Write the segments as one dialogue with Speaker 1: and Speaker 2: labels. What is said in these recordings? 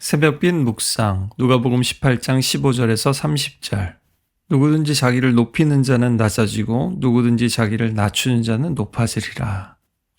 Speaker 1: 새벽빛 묵상 누가복음 18장 15절에서 30절. 누구든지 자기를 높이는 자는 낮아지고 누구든지 자기를 낮추는 자는 높아지리라.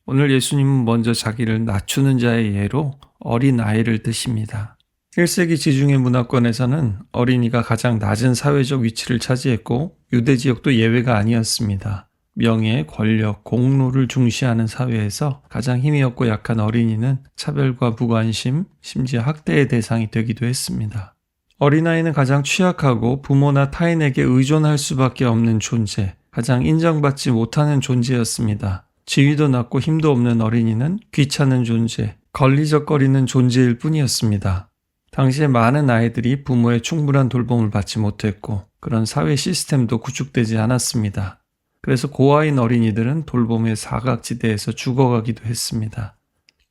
Speaker 1: 오늘 예수님은 먼저 자기를 낮추는 자의 예로 어린아이를 드십니다. 1세기 지중해 문화권에서는 어린이가 가장 낮은 사회적 위치를 차지했고 유대 지역도 예외가 아니었습니다. 명예, 권력, 공로를 중시하는 사회에서 가장 힘이 없고 약한 어린이는 차별과 무관심, 심지어 학대의 대상이 되기도 했습니다. 어린아이는 가장 취약하고 부모나 타인에게 의존할 수밖에 없는 존재, 가장 인정받지 못하는 존재였습니다. 지위도 낮고 힘도 없는 어린이는 귀찮은 존재, 걸리적거리는 존재일 뿐이었습니다. 당시에 많은 아이들이 부모의 충분한 돌봄을 받지 못했고 그런 사회 시스템도 구축되지 않았습니다. 그래서 고아인 어린이들은 돌봄의 사각지대에서 죽어가기도 했습니다.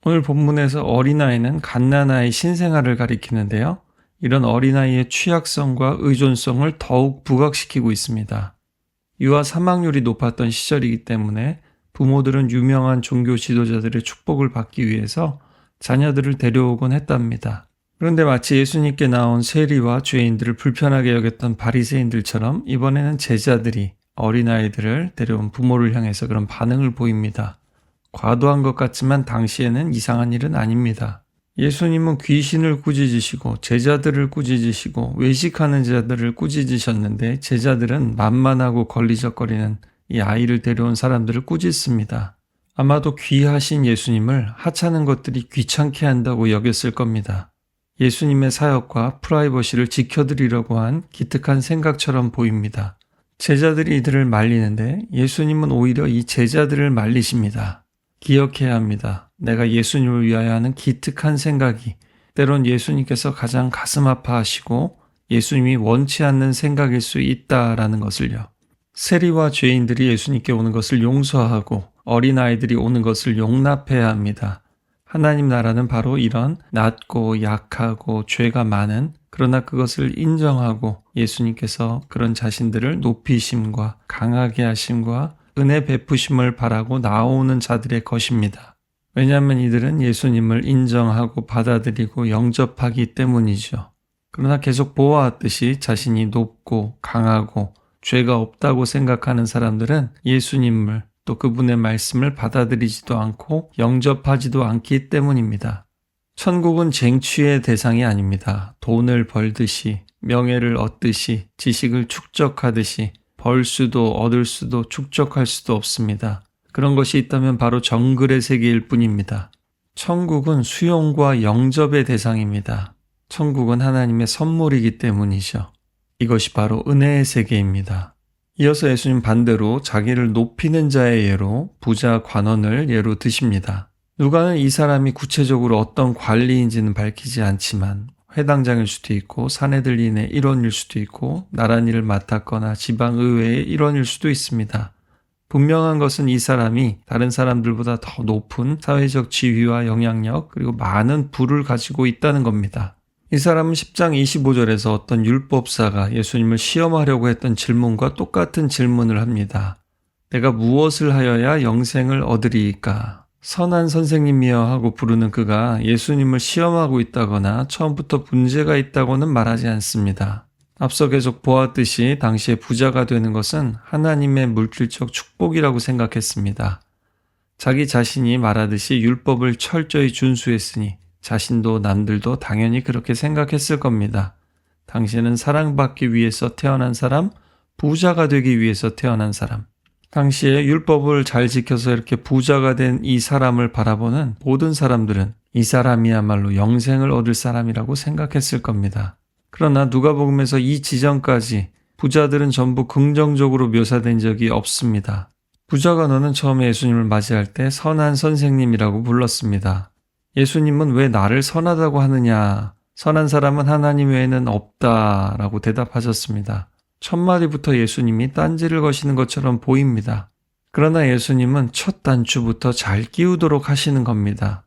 Speaker 1: 오늘 본문에서 어린아이는 갓난아이 신생아를 가리키는데요. 이런 어린아이의 취약성과 의존성을 더욱 부각시키고 있습니다. 유아 사망률이 높았던 시절이기 때문에 부모들은 유명한 종교 지도자들의 축복을 받기 위해서 자녀들을 데려오곤 했답니다. 그런데 마치 예수님께 나온 세리와 죄인들을 불편하게 여겼던 바리새인들처럼 이번에는 제자들이 어린아이들을 데려온 부모를 향해서 그런 반응을 보입니다. 과도한 것 같지만 당시에는 이상한 일은 아닙니다. 예수님은 귀신을 꾸짖으시고 제자들을 꾸짖으시고 외식하는 자들을 꾸짖으셨는데 제자들은 만만하고 걸리적거리는 이 아이를 데려온 사람들을 꾸짖습니다. 아마도 귀하신 예수님을 하찮은 것들이 귀찮게 한다고 여겼을 겁니다. 예수님의 사역과 프라이버시를 지켜드리려고 한 기특한 생각처럼 보입니다. 제자들이 이들을 말리는데 예수님은 오히려 이 제자들을 말리십니다. 기억해야 합니다. 내가 예수님을 위하여 하는 기특한 생각이 때론 예수님께서 가장 가슴 아파하시고 예수님이 원치 않는 생각일 수 있다라는 것을요. 세리와 죄인들이 예수님께 오는 것을 용서하고 어린아이들이 오는 것을 용납해야 합니다. 하나님 나라는 바로 이런 낮고 약하고 죄가 많은 그러나 그것을 인정하고 예수님께서 그런 자신들을 높이심과 강하게 하심과 은혜 베푸심을 바라고 나오는 자들의 것입니다. 왜냐하면 이들은 예수님을 인정하고 받아들이고 영접하기 때문이죠. 그러나 계속 보아왔듯이 자신이 높고 강하고 죄가 없다고 생각하는 사람들은 예수님을 또 그분의 말씀을 받아들이지도 않고 영접하지도 않기 때문입니다. 천국은 쟁취의 대상이 아닙니다. 돈을 벌듯이, 명예를 얻듯이, 지식을 축적하듯이 벌 수도 얻을 수도 축적할 수도 없습니다. 그런 것이 있다면 바로 정글의 세계일 뿐입니다. 천국은 수용과 영접의 대상입니다. 천국은 하나님의 선물이기 때문이죠. 이것이 바로 은혜의 세계입니다. 이어서 예수님 반대로 자기를 높이는 자의 예로 부자 관원을 예로 드십니다. 누가는 이 사람이 구체적으로 어떤 관리인지는 밝히지 않지만 회당장일 수도 있고 사내들인의 일원일 수도 있고 나랏일을 맡았거나 지방의회의 일원일 수도 있습니다. 분명한 것은 이 사람이 다른 사람들보다 더 높은 사회적 지위와 영향력 그리고 많은 부를 가지고 있다는 겁니다. 이 사람은 10장 25절에서 어떤 율법사가 예수님을 시험하려고 했던 질문과 똑같은 질문을 합니다. 내가 무엇을 하여야 영생을 얻으리이까? 선한 선생님이여 하고 부르는 그가 예수님을 시험하고 있다거나 처음부터 문제가 있다고는 말하지 않습니다. 앞서 계속 보았듯이 당시에 부자가 되는 것은 하나님의 물질적 축복이라고 생각했습니다. 자기 자신이 말하듯이 율법을 철저히 준수했으니 자신도 남들도 당연히 그렇게 생각했을 겁니다. 당시에는 사랑받기 위해서 태어난 사람, 부자가 되기 위해서 태어난 사람. 당시에 율법을 잘 지켜서 이렇게 부자가 된 이 사람을 바라보는 모든 사람들은 이 사람이야말로 영생을 얻을 사람이라고 생각했을 겁니다. 그러나 누가복음에서 이 지점까지 부자들은 전부 긍정적으로 묘사된 적이 없습니다. 부자 관원은 처음에 예수님을 맞이할 때 선한 선생님이라고 불렀습니다. 예수님은 왜 나를 선하다고 하느냐? 선한 사람은 하나님 외에는 없다라고 대답하셨습니다. 첫 마디부터 예수님이 딴지를 거시는 것처럼 보입니다. 그러나 예수님은 첫 단추부터 잘 끼우도록 하시는 겁니다.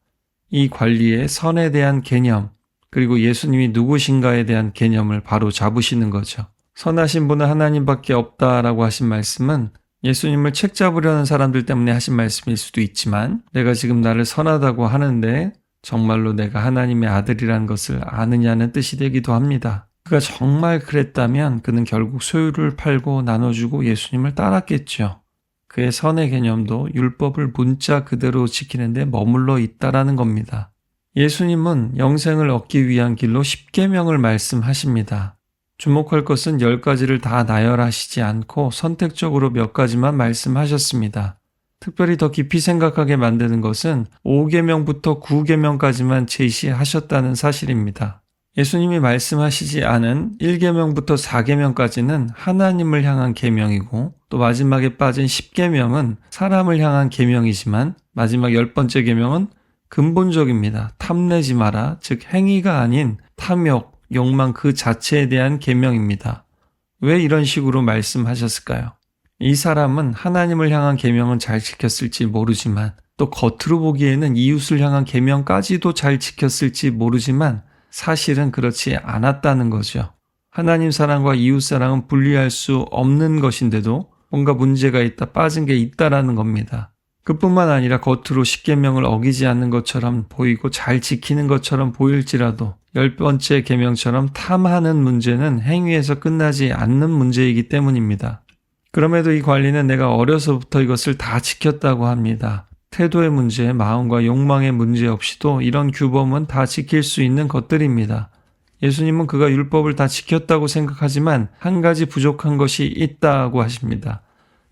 Speaker 1: 이 관리의 선에 대한 개념, 그리고 예수님이 누구신가에 대한 개념을 바로 잡으시는 거죠. 선하신 분은 하나님밖에 없다라고 하신 말씀은 예수님을 책 잡으려는 사람들 때문에 하신 말씀일 수도 있지만 내가 지금 나를 선하다고 하는데 정말로 내가 하나님의 아들이란 것을 아느냐는 뜻이 되기도 합니다. 그가 정말 그랬다면 그는 결국 소유를 팔고 나눠주고 예수님을 따랐겠죠. 그의 선의 개념도 율법을 문자 그대로 지키는데 머물러 있다라는 겁니다. 예수님은 영생을 얻기 위한 길로 십계명을 말씀하십니다. 주목할 것은 10가지를 다 나열하시지 않고 선택적으로 몇 가지만 말씀하셨습니다. 특별히 더 깊이 생각하게 만드는 것은 5계명부터 9계명까지만 제시하셨다는 사실입니다. 예수님이 말씀하시지 않은 1계명부터 4계명까지는 하나님을 향한 계명이고 또 마지막에 빠진 10계명은 사람을 향한 계명이지만 마지막 10번째 계명은 근본적입니다. 탐내지 마라, 즉 행위가 아닌 탐욕, 욕망 그 자체에 대한 계명입니다. 왜 이런 식으로 말씀하셨을까요? 이 사람은 하나님을 향한 계명은 잘 지켰을지 모르지만 또 겉으로 보기에는 이웃을 향한 계명까지도 잘 지켰을지 모르지만 사실은 그렇지 않았다는 거죠. 하나님 사랑과 이웃 사랑은 분리할 수 없는 것인데도 뭔가 문제가 있다, 빠진 게 있다라는 겁니다. 그뿐만 아니라 겉으로 십계명을 어기지 않는 것처럼 보이고 잘 지키는 것처럼 보일지라도 10번째 계명처럼 탐하는 문제는 행위에서 끝나지 않는 문제이기 때문입니다. 그럼에도 이 관리는 내가 어려서부터 이것을 다 지켰다고 합니다. 태도의 문제, 마음과 욕망의 문제 없이도 이런 규범은 다 지킬 수 있는 것들입니다. 예수님은 그가 율법을 다 지켰다고 생각하지만 한 가지 부족한 것이 있다고 하십니다.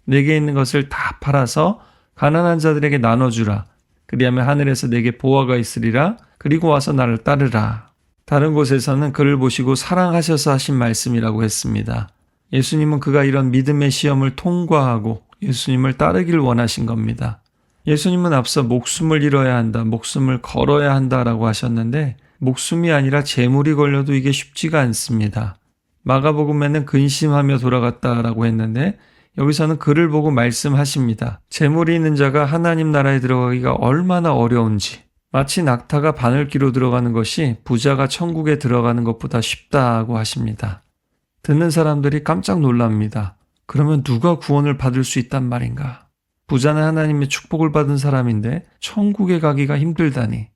Speaker 1: 내게 있는 것을 다 팔아서 가난한 자들에게 나눠주라. 그리하면 하늘에서 내게 보화가 있으리라. 그리고 와서 나를 따르라. 다른 곳에서는 그를 보시고 사랑하셔서 하신 말씀이라고 했습니다. 예수님은 그가 이런 믿음의 시험을 통과하고 예수님을 따르길 원하신 겁니다. 예수님은 앞서 목숨을 잃어야 한다, 목숨을 걸어야 한다라고 하셨는데 목숨이 아니라 재물이 걸려도 이게 쉽지가 않습니다. 마가복음에는 근심하며 돌아갔다라고 했는데 여기서는 그를 보고 말씀하십니다. 재물이 있는 자가 하나님 나라에 들어가기가 얼마나 어려운지, 마치 낙타가 바늘기로 들어가는 것이 부자가 천국에 들어가는 것보다 쉽다고 하십니다. 듣는 사람들이 깜짝 놀랍니다. 그러면 누가 구원을 받을 수 있단 말인가? 부자는 하나님의 축복을 받은 사람인데 천국에 가기가 힘들다니.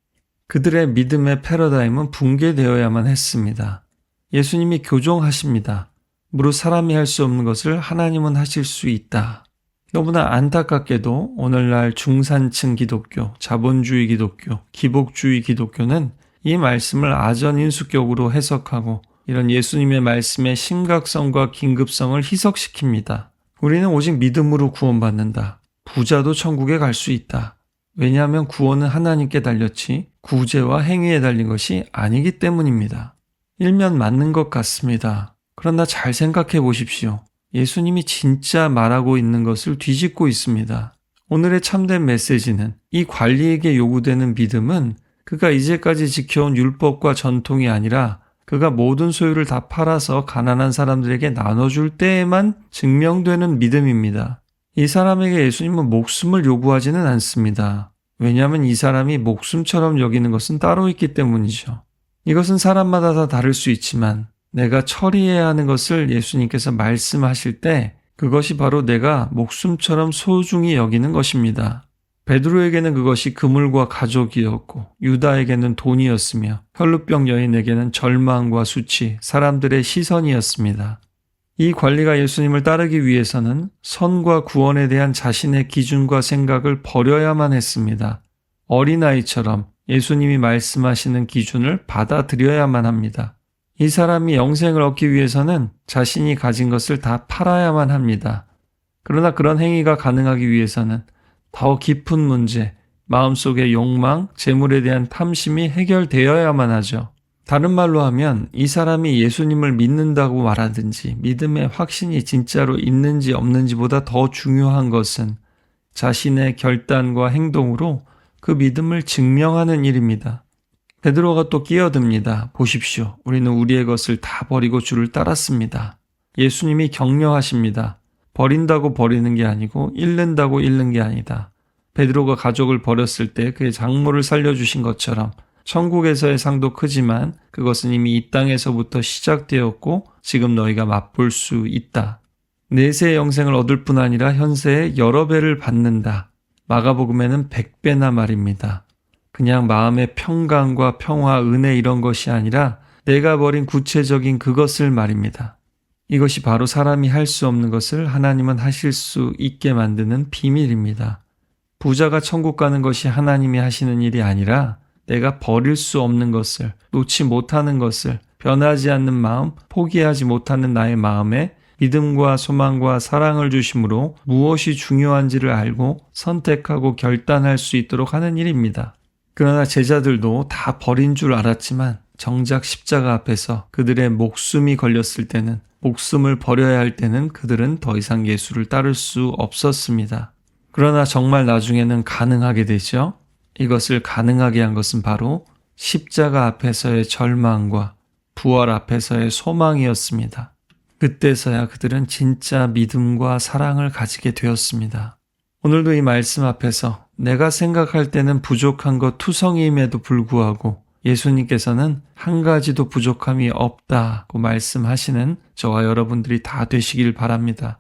Speaker 1: 그들의 믿음의 패러다임은 붕괴되어야만 했습니다. 예수님이 교정하십니다. 무릇 사람이 할 수 없는 것을 하나님은 하실 수 있다. 너무나 안타깝게도 오늘날 중산층 기독교, 자본주의 기독교, 기복주의 기독교는 이 말씀을 아전인수격으로 해석하고 이런 예수님의 말씀의 심각성과 긴급성을 희석시킵니다. 우리는 오직 믿음으로 구원받는다. 부자도 천국에 갈 수 있다. 왜냐하면 구원은 하나님께 달렸지 구제와 행위에 달린 것이 아니기 때문입니다. 일면 맞는 것 같습니다. 그러나 잘 생각해 보십시오. 예수님이 진짜 말하고 있는 것을 뒤집고 있습니다. 오늘의 참된 메시지는 이 관리에게 요구되는 믿음은 그가 이제까지 지켜온 율법과 전통이 아니라 그가 모든 소유를 다 팔아서 가난한 사람들에게 나눠줄 때에만 증명되는 믿음입니다. 이 사람에게 예수님은 목숨을 요구하지는 않습니다. 왜냐하면 이 사람이 목숨처럼 여기는 것은 따로 있기 때문이죠. 이것은 사람마다 다 다를 수 있지만 내가 처리해야 하는 것을 예수님께서 말씀하실 때 그것이 바로 내가 목숨처럼 소중히 여기는 것입니다. 베드로에게는 그것이 그물과 가족이었고 유다에게는 돈이었으며 혈루병 여인에게는 절망과 수치, 사람들의 시선이었습니다. 이 관리가 예수님을 따르기 위해서는 선과 구원에 대한 자신의 기준과 생각을 버려야만 했습니다. 어린아이처럼 예수님이 말씀하시는 기준을 받아들여야만 합니다. 이 사람이 영생을 얻기 위해서는 자신이 가진 것을 다 팔아야만 합니다. 그러나 그런 행위가 가능하기 위해서는 더 깊은 문제, 마음속의 욕망, 재물에 대한 탐심이 해결되어야만 하죠. 다른 말로 하면 이 사람이 예수님을 믿는다고 말하든지 믿음의 확신이 진짜로 있는지 없는지보다 더 중요한 것은 자신의 결단과 행동으로 그 믿음을 증명하는 일입니다. 베드로가 또 끼어듭니다. 보십시오. 우리는 우리의 것을 다 버리고 주를 따랐습니다. 예수님이 격려하십니다. 버린다고 버리는 게 아니고 잃는다고 잃는 게 아니다. 베드로가 가족을 버렸을 때 그의 장모를 살려주신 것처럼 천국에서의 상도 크지만 그것은 이미 이 땅에서부터 시작되었고 지금 너희가 맛볼 수 있다. 내세의 영생을 얻을 뿐 아니라 현세에 여러 배를 받는다. 마가복음에는 100배나 말입니다. 그냥 마음의 평강과 평화, 은혜 이런 것이 아니라 내가 버린 구체적인 그것을 말입니다. 이것이 바로 사람이 할 수 없는 것을 하나님은 하실 수 있게 만드는 비밀입니다. 부자가 천국 가는 것이 하나님이 하시는 일이 아니라 내가 버릴 수 없는 것을, 놓지 못하는 것을, 변하지 않는 마음, 포기하지 못하는 나의 마음에 믿음과 소망과 사랑을 주심으로 무엇이 중요한지를 알고 선택하고 결단할 수 있도록 하는 일입니다. 그러나 제자들도 다 버린 줄 알았지만 정작 십자가 앞에서 그들의 목숨이 걸렸을 때는, 목숨을 버려야 할 때는 그들은 더 이상 예수를 따를 수 없었습니다. 그러나 정말 나중에는 가능하게 되죠. 이것을 가능하게 한 것은 바로 십자가 앞에서의 절망과 부활 앞에서의 소망이었습니다. 그때서야 그들은 진짜 믿음과 사랑을 가지게 되었습니다. 오늘도 이 말씀 앞에서 내가 생각할 때는 부족한 것 투성이임에도 불구하고 예수님께서는 한 가지도 부족함이 없다고 말씀하시는 저와 여러분들이 다 되시길 바랍니다.